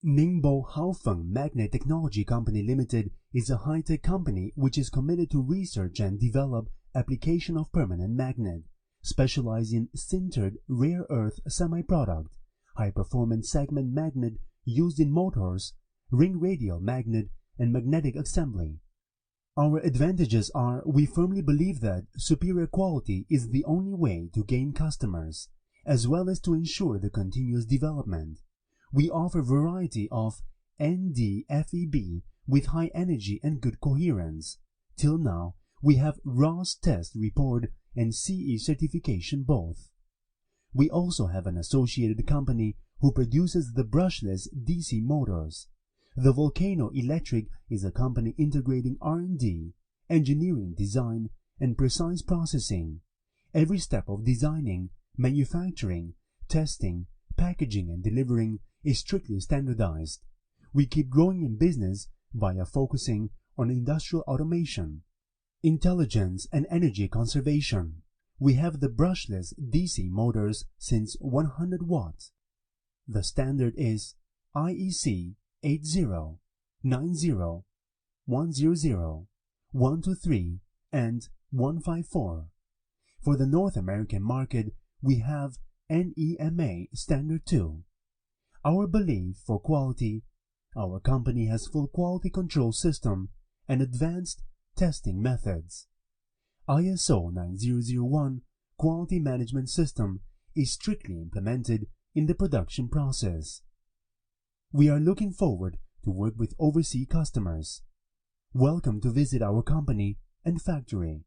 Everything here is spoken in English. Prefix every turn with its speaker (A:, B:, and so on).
A: Ningbo Haofeng Magnet Technology Company Limited is a high-tech company which is committed to research and develop application of permanent magnet, specializing in sintered rare earth semi-product, high-performance segment magnet used in motors, ring radial magnet, and magnetic assembly. Our advantages are we firmly believe that superior quality is the only way to gain customers, as well as to ensure the continuous development. We offer variety of ND-FEB with high energy and good coherence. Till now, we have ROS test report and CE certification both. We also have an associated company who produces the brushless DC motors. The Volcano Electric is a company integrating R&D, engineering design, and precise processing. Every step of designing, manufacturing, testing, packaging, and delivering is strictly standardized. We keep growing in business via focusing on industrial automation, intelligence, and energy conservation. We have the brushless DC motors since 100 watts. The standard is IEC 80, 90, 100, 123, and 154. For the North American market, we have NEMA Standard 2. Our belief for quality, our company has full quality control system and advanced testing methods. ISO 9001 quality management system is strictly implemented in the production process. We are looking forward to work with overseas customers. Welcome to visit our company and factory.